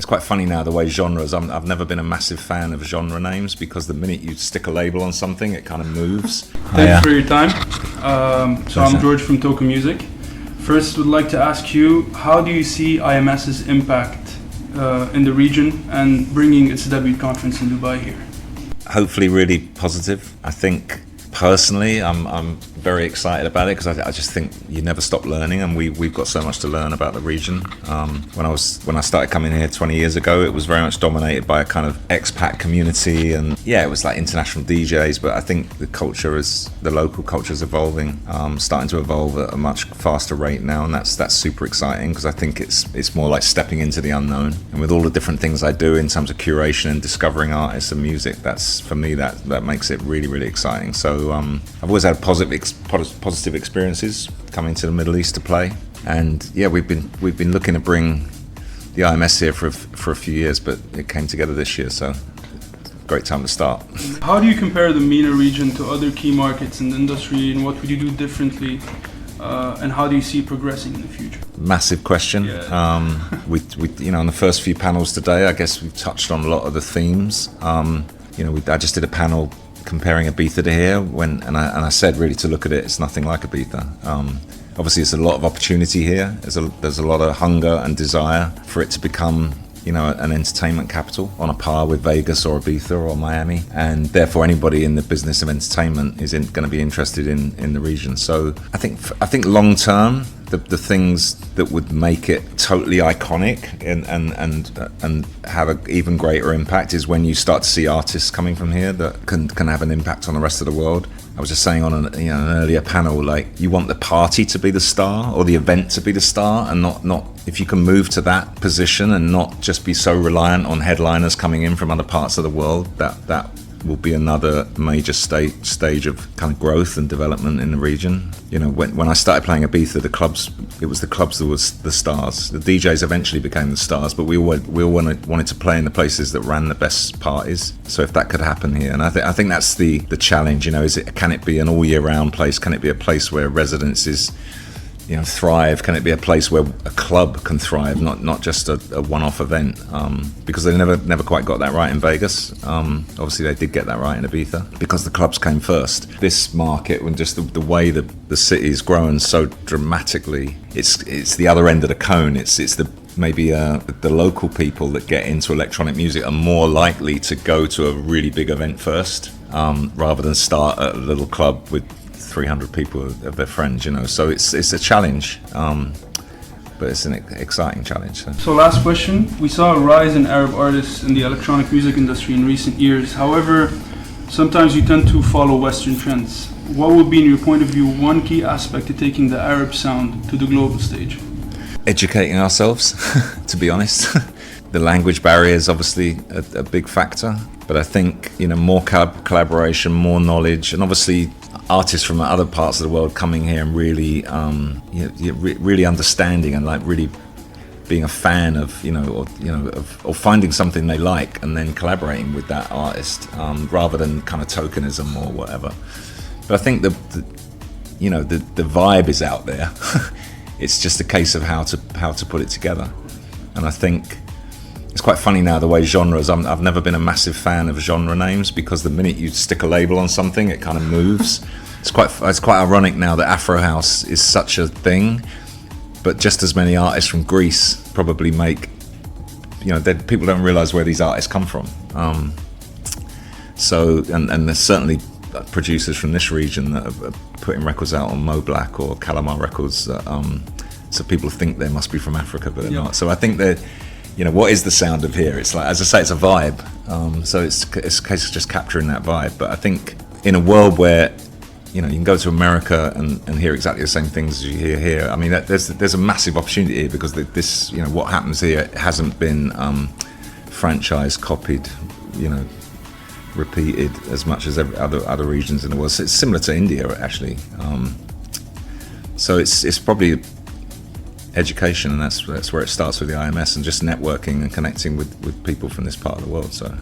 quite funny now, the way genres, I've never been a massive fan of genre names because the minute you stick a label on something, it kind of moves. Thanks for your time. So I'm George from Toka Musik. First, would like to ask you, how do you see IMS's impact in the region and bringing its debut conference in Dubai here? Hopefully really positive. I think personally I'm very excited about it because I just think you never stop learning, and we've got so much to learn about the region. When I started coming here 20 years ago, it was very much dominated by a kind of expat community, and yeah, it was like international DJs, but I think the local culture is evolving, starting to evolve at a much faster rate now, and that's super exciting because I think it's more like stepping into the unknown. And with all the different things I do in terms of curation and discovering artists and music, that's for me that makes it really, really exciting. So I've always had positive experiences coming to the Middle East to play, and yeah, we've been looking to bring the IMS here for a few years, but it came together this year, so great time to start. How do you compare the MENA region to other key markets in the industry, and what would you do differently, and how do you see it progressing in the future? Massive question. Yeah. We on the first few panels today, I guess we've touched on a lot of the themes. I just did a panel comparing Ibiza to here, and I said really to look at it, it's nothing like Ibiza. Obviously, there's a lot of opportunity here. There's a lot of hunger and desire for it to become, an entertainment capital on a par with Vegas or Ibiza or Miami, and therefore anybody in the business of entertainment is going to be interested in the region. So I think long term, the things that would make it totally iconic and have an even greater impact is when you start to see artists coming from here that can have an impact on the rest of the world. I was just saying on an earlier panel, like, you want the party to be the star or the event to be the star, and not if you can move to that position and not just be so reliant on headliners coming in from other parts of the world, that will be another major stage of kind of growth and development in the region. When I started playing Ibiza, it was the clubs that was the stars. The DJs eventually became the stars, but we all wanted to play in the places that ran the best parties. So if that could happen here, and I think that's the challenge. Can it be an all year round place? Can it be a place where residences thrive? Can it be a place where a club can thrive, not just a one-off event? Because they never quite got that right in Vegas. Obviously they did get that right in Ibiza because the clubs came first. This market, when just the way the city's grown so dramatically, it's the other end of the cone. It's maybe the local people that get into electronic music are more likely to go to a really big event first, rather than start at a little club with 300 people of their friends, so it's a challenge, but it's an exciting challenge. So last question, we saw a rise in Arab artists in the electronic music industry in recent years. However, sometimes you tend to follow Western trends. What would be, in your point of view, one key aspect to taking the Arab sound to the global stage? Educating ourselves, to be honest. The language barrier is obviously a big factor, but I think more collaboration, more knowledge, and obviously artists from other parts of the world coming here and really, really understanding and like really being a fan of, or finding something they like and then collaborating with that artist, rather than kind of tokenism or whatever. But I think the vibe is out there. It's just a case of how to put it together, and I think it's quite funny now, the way genres, I've never been a massive fan of genre names because the minute you stick a label on something, it kind of moves. It's quite ironic now that Afro House is such a thing, but just as many artists from Greece probably make, people don't realize where these artists come from. And there's certainly producers from this region that are putting records out on Mo Black or Calamar Records, so people think they must be from Africa, but they're not. So I think that, what is the sound of here? It's like, as I say, it's a vibe. So it's a case of just capturing that vibe. But I think in a world where, you can go to America and hear exactly the same things as you hear here. I mean, there's a massive opportunity here because this, what happens here hasn't been franchised, copied, repeated as much as other regions in the world. So it's similar to India, actually. So it's probably education, and that's where it starts with the IMS, and just networking and connecting with people from this part of the world. So